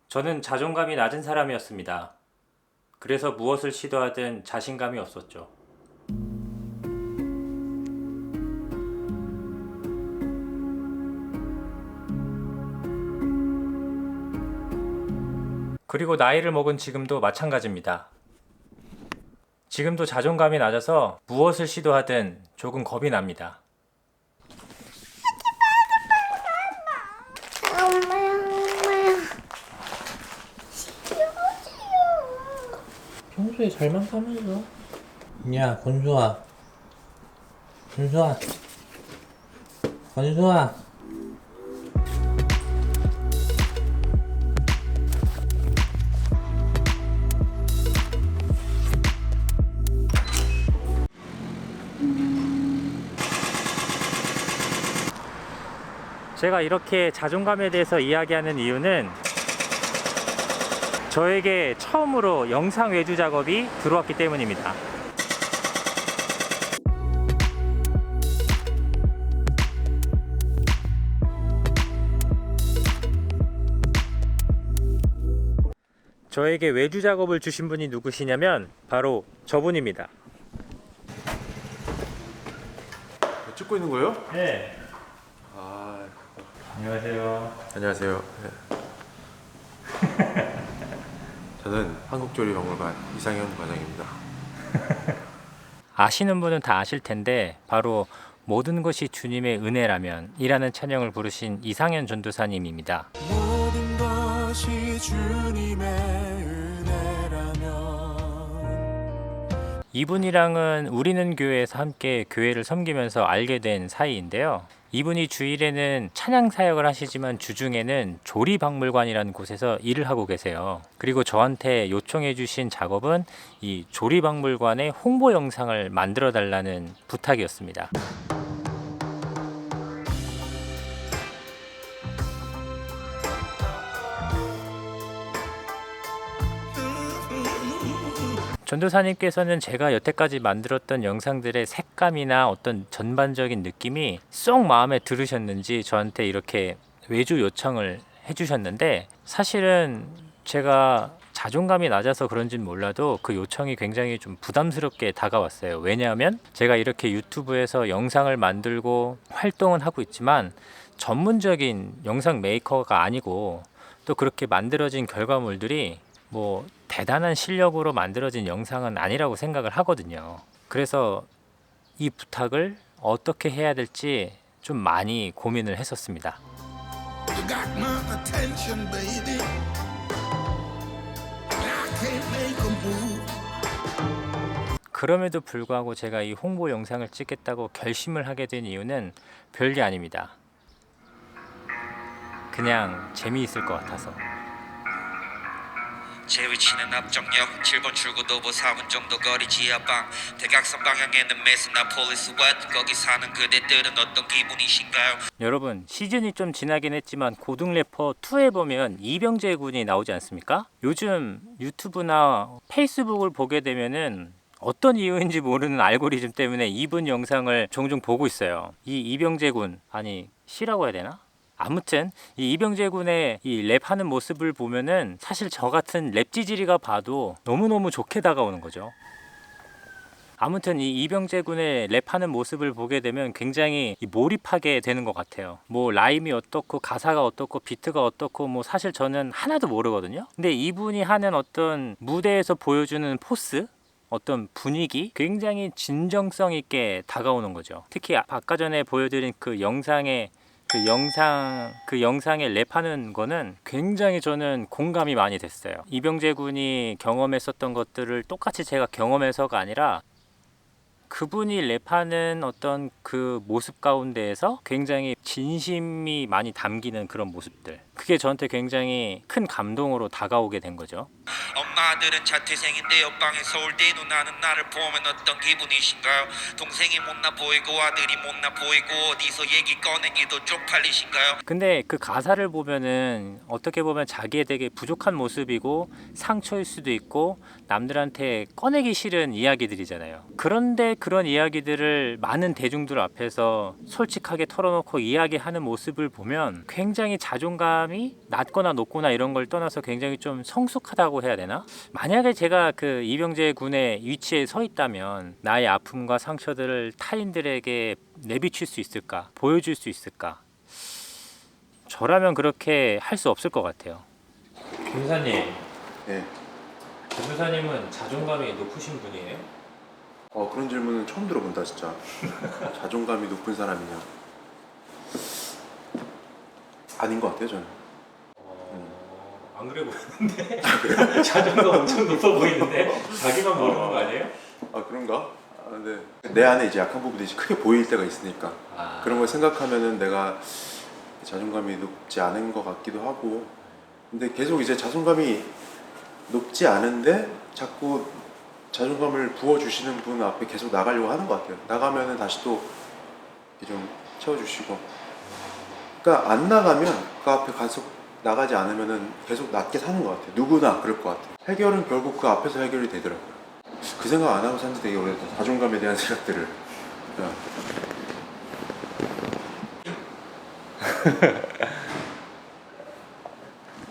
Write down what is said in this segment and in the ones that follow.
저는 자존감이 낮은 사람이었습니다. 그래서 무엇을 시도하든 자신감이 없었죠. 그리고 나이를 먹은 지금도 마찬가지입니다. 지금도 자존감이 낮아서 무엇을 시도하든 조금 겁이 납니다. 엄마야, 엄마야. 평소에 잘만 사면서. 야, 건수아. 건수아. 건수아. 제가 이렇게 자존감에 대해서 이야기하는 이유는 저에게 처음으로 영상 외주 작업이 들어왔기 때문입니다. 저에게 외주 작업을 주신 분이 누구시냐면 바로 저분입니다. 찍고 있는 거예요? 네. 아, 안녕하세요. 안녕하세요. 저는 한국조리박물관 이상현 과장입니다. 아시는 분은 다 아실 텐데 바로 모든 것이 주님의 은혜라면 이라는 찬양을 부르신 이상현 전도사님입니다. 모든 것이 주님의 은혜라면. 이분이랑은 우리는 교회에서 함께 교회를 섬기면서 알게 된 사이인데요. 이분이 주일에는 찬양 사역을 하시지만 주중에는 조리박물관이라는 곳에서 일을 하고 계세요. 그리고 저한테 요청해 주신 작업은 이 조리박물관의 홍보 영상을 만들어 달라는 부탁이었습니다. 전도사님께서는 제가 여태까지 만들었던 영상들의 색감이나 어떤 전반적인 느낌이 쏙 마음에 들으셨는지 저한테 이렇게 외주 요청을 해주셨는데, 사실은 제가 자존감이 낮아서 그런지는 몰라도 그 요청이 굉장히 좀 부담스럽게 다가왔어요. 왜냐하면 제가 이렇게 유튜브에서 영상을 만들고 활동은 하고 있지만 전문적인 영상 메이커가 아니고, 또 그렇게 만들어진 결과물들이 뭐 대단한 실력으로 만들어진 영상은 아니라고 생각을 하거든요. 그래서 이 부탁을 어떻게 해야 될지 좀 많이 고민을 했었습니다. You got my attention, baby. I can't make a move. 그럼에도 불구하고 제가 이 홍보 영상을 찍겠다고 결심을 하게 된 이유는 별게 아닙니다. 그냥 재미있을 것 같아서. 제 위치는 앞정역 7번 출구 도보 4분 정도 거리 지하방 대각선 방향에는 메스나폴리스 웻 거기 사는 그대들은 어떤 기분이신가요? 여러분, 시즌이 좀 지나긴 했지만 고등 래퍼 2에 보면 이병재 군이 나오지 않습니까? 요즘 유튜브나 페이스북을 보게 되면은 어떤 이유인지 모르는 알고리즘 때문에 이분 영상을 종종 보고 있어요. 이 이병재 군, 아니 씨라고 해야 되나? 아무튼 이 이병재 군의 이 랩하는 모습을 보면은 사실 저 같은 랩 지질이가 봐도 너무너무 좋게 다가오는 거죠. 아무튼 이 이병재 군의 랩하는 모습을 보게 되면 굉장히 몰입하게 되는 것 같아요. 뭐 라임이 어떻고 가사가 어떻고 비트가 어떻고 뭐 사실 저는 하나도 모르거든요. 근데 이분이 하는 어떤 무대에서 보여주는 포스, 어떤 분위기, 굉장히 진정성 있게 다가오는 거죠. 특히 아까 전에 보여드린 그 영상의 랩하는 거는 굉장히 저는 공감이 많이 됐어요. 이병재 군이 경험했었던 것들을 똑같이 제가 경험해서가 아니라 그분이 랩하는 어떤 그 모습 가운데에서 굉장히 진심이 많이 담기는 그런 모습들, 그게 저한테 굉장히 큰 감동으로 다가오게 된 거죠. 엄마들은 자퇴생인데 옆방에 서울대 누나는 나를 보면 어떤 기분이신가요? 동생이 못나 보이고 아들이 못나 보이고 어디서 얘기 꺼내기도 쪽팔리신가요? 근데 그 가사를 보면은 어떻게 보면 자기의 되게 부족한 모습이고 상처일 수도 있고 남들한테 꺼내기 싫은 이야기들이잖아요. 그런데 그런 이야기들을 많은 대중들 앞에서 솔직하게 털어놓고 이야기하는 모습을 보면 굉장히 자존감이 자존감이 낮거나 높거나 이런 걸 떠나서 굉장히 좀 성숙하다고 해야 되나? 만약에 제가 그 이병재 군의 위치에 서 있다면 나의 아픔과 상처들을 타인들에게 내비칠 수 있을까? 보여줄 수 있을까? 저라면 그렇게 할 수 없을 것 같아요. 김사님, 네. 김사님은 자존감이 높으신 분이에요? 그런 질문은 처음 들어본다 진짜. 자존감이 높은 사람이냐? 아닌 것 같아요 저는. 안 그래 보이는데? 자존감 엄청 높아 보이는데? 자기만 모르는 거 아니에요? 아 그런가? 근데 내 안에 이제 약한 부분이 크게 보일 때가 있으니까 그런 걸 생각하면은 내가 자존감이 높지 않은 것 같기도 하고, 근데 계속 이제 자존감이 높지 않은데 자꾸 자존감을 부어주시는 분 앞에 계속 나가려고 하는 것 같아요. 나가면은 다시 또 좀 채워주시고, 그러니까 안 나가면 그 앞에 가서 나가지 않으면은 계속 낮게 사는 것 같아요. 누구나 그럴 것 같아요. 해결은 결국 그 앞에서 해결이 되더라고요. 그 생각 안 하고 산지 되게 오래됐다. 자존감에 대한 생각들을.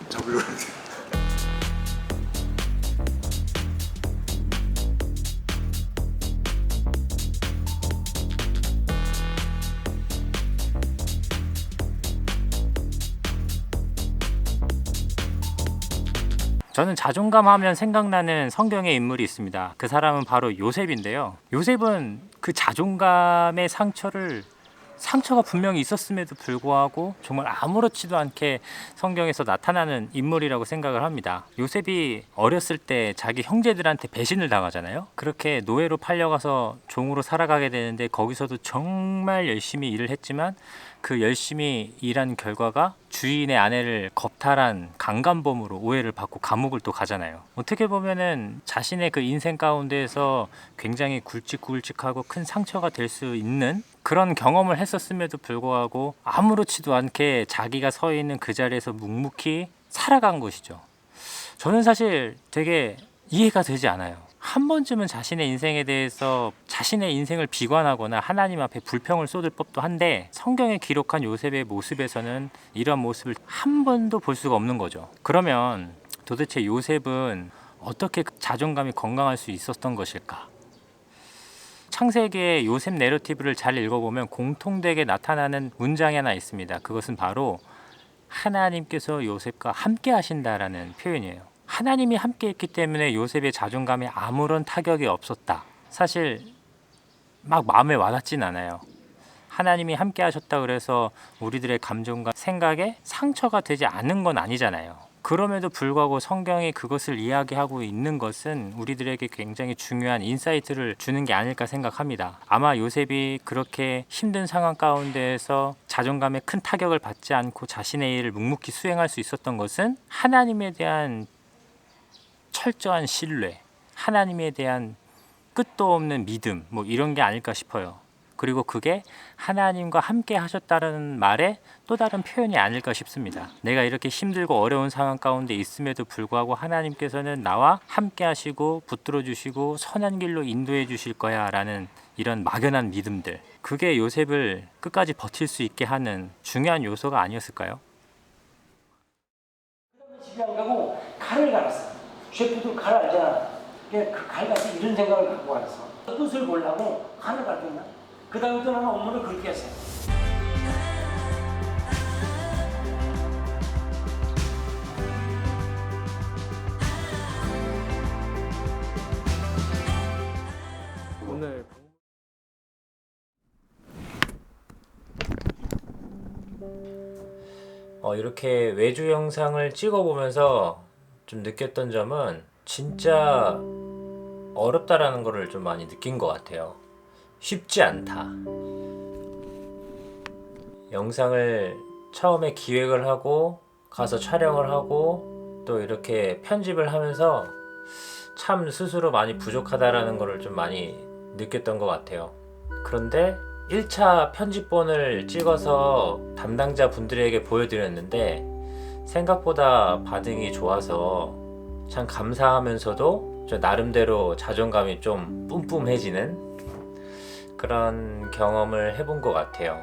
잡으려고 했는데. 저는 자존감 하면 생각나는 성경의 인물이 있습니다. 그 사람은 바로 요셉인데요. 요셉은 그 자존감의 상처가 분명히 있었음에도 불구하고 정말 아무렇지도 않게 성경에서 나타나는 인물이라고 생각을 합니다. 요셉이 어렸을 때 자기 형제들한테 배신을 당하잖아요. 그렇게 노예로 팔려가서 종으로 살아가게 되는데 거기서도 정말 열심히 일을 했지만 그 열심히 일한 결과가 주인의 아내를 겁탈한 강간범으로 오해를 받고 감옥을 또 가잖아요. 어떻게 보면은 자신의 그 인생 가운데에서 굉장히 굵직굵직하고 큰 상처가 될 수 있는 그런 경험을 했었음에도 불구하고 아무렇지도 않게 자기가 서 있는 그 자리에서 묵묵히 살아간 것이죠. 저는 사실 되게 이해가 되지 않아요. 한 번쯤은 자신의 인생에 대해서 자신의 인생을 비관하거나 하나님 앞에 불평을 쏟을 법도 한데 성경에 기록한 요셉의 모습에서는 이런 모습을 한 번도 볼 수가 없는 거죠. 그러면 도대체 요셉은 어떻게 자존감이 건강할 수 있었던 것일까? 창세기의 요셉 내러티브를 잘 읽어보면 공통되게 나타나는 문장이 하나 있습니다. 그것은 바로 하나님께서 요셉과 함께 하신다라는 표현이에요. 하나님이 함께 했기 때문에 요셉의 자존감에 아무런 타격이 없었다. 사실 막 마음에 와닿진 않아요. 하나님이 함께 하셨다 그래서 우리들의 감정과 생각에 상처가 되지 않는 건 아니잖아요. 그럼에도 불구하고 성경이 그것을 이야기하고 있는 것은 우리들에게 굉장히 중요한 인사이트를 주는 게 아닐까 생각합니다. 아마 요셉이 그렇게 힘든 상황 가운데에서 자존감에 큰 타격을 받지 않고 자신의 일을 묵묵히 수행할 수 있었던 것은 하나님에 대한 철저한 신뢰, 하나님에 대한 끝도 없는 믿음, 뭐 이런 게 아닐까 싶어요. 그리고 그게 하나님과 함께 하셨다는 말의 또 다른 표현이 아닐까 싶습니다. 내가 이렇게 힘들고 어려운 상황 가운데 있음에도 불구하고 하나님께서는 나와 함께 하시고 붙들어 주시고 선한 길로 인도해 주실 거야 라는 이런 막연한 믿음들, 그게 요셉을 끝까지 버틸 수 있게 하는 중요한 요소가 아니었을까요? 집에 안 가고 칼을 갈았어. 셰프도 칼 알잖아. 그 칼 가서 이런 생각을 갖고 왔어. 끝을 보려고 칼을 갈았나? 그 다음부터 나는 업무를 그렇게 했어요. 오늘 이렇게 외주 영상을 찍어보면서 좀 느꼈던 점은 진짜 어렵다라는 거를 좀 많이 느낀 것 같아요. 쉽지 않다. 영상을 처음에 기획을 하고 가서 촬영을 하고 또 이렇게 편집을 하면서 참 스스로 많이 부족하다라는 거를 좀 많이 느꼈던 것 같아요. 그런데 1차 편집본을 찍어서 담당자 분들에게 보여드렸는데 생각보다 반응이 좋아서 참 감사하면서도 저 나름대로 자존감이 좀 뿜뿜해지는 그런 경험을 해본 것 같아요.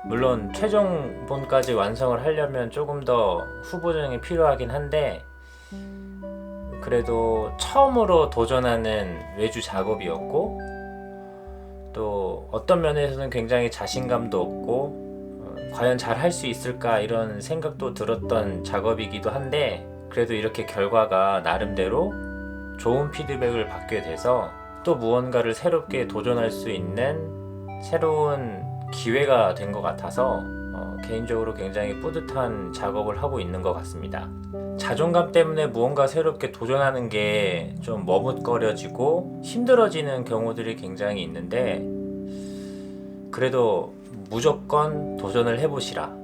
물론 최종본까지 완성을 하려면 조금 더 후보 조정이 필요하긴 한데 그래도 처음으로 도전하는 외주 작업이었고 또 어떤 면에서는 굉장히 자신감도 없고 과연 잘 할 수 있을까 이런 생각도 들었던 작업이기도 한데 그래도 이렇게 결과가 나름대로 좋은 피드백을 받게 돼서 또 무언가를 새롭게 도전할 수 있는 새로운 기회가 된 것 같아서 개인적으로 굉장히 뿌듯한 작업을 하고 있는 것 같습니다. 자존감 때문에 무언가 새롭게 도전하는 게 좀 머뭇거려지고 힘들어지는 경우들이 굉장히 있는데 그래도 무조건 도전을 해보시라.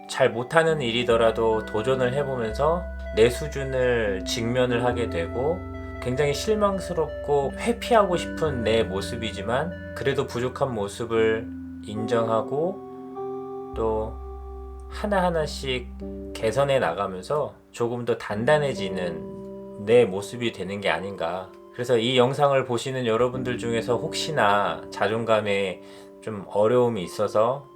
잘 못하는 일이더라도 도전을 해보면서 내 수준을 직면을 하게 되고 굉장히 실망스럽고 회피하고 싶은 내 모습이지만 그래도 부족한 모습을 인정하고 또 하나하나씩 개선해 나가면서 조금 더 단단해지는 내 모습이 되는 게 아닌가. 그래서 이 영상을 보시는 여러분들 중에서 혹시나 자존감에 좀 어려움이 있어서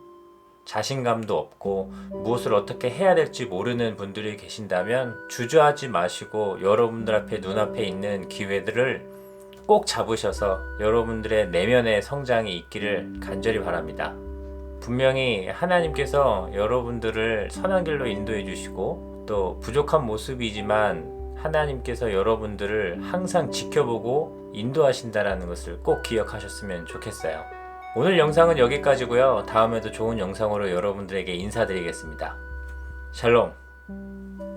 자신감도 없고 무엇을 어떻게 해야 될지 모르는 분들이 계신다면 주저하지 마시고 여러분들 앞에 눈앞에 있는 기회들을 꼭 잡으셔서 여러분들의 내면의 성장이 있기를 간절히 바랍니다. 분명히 하나님께서 여러분들을 선한 길로 인도해 주시고 또 부족한 모습이지만 하나님께서 여러분들을 항상 지켜보고 인도하신다는 것을 꼭 기억하셨으면 좋겠어요. 오늘 영상은 여기까지고요. 다음에도 좋은 영상으로 여러분들에게 인사드리겠습니다. 샬롬.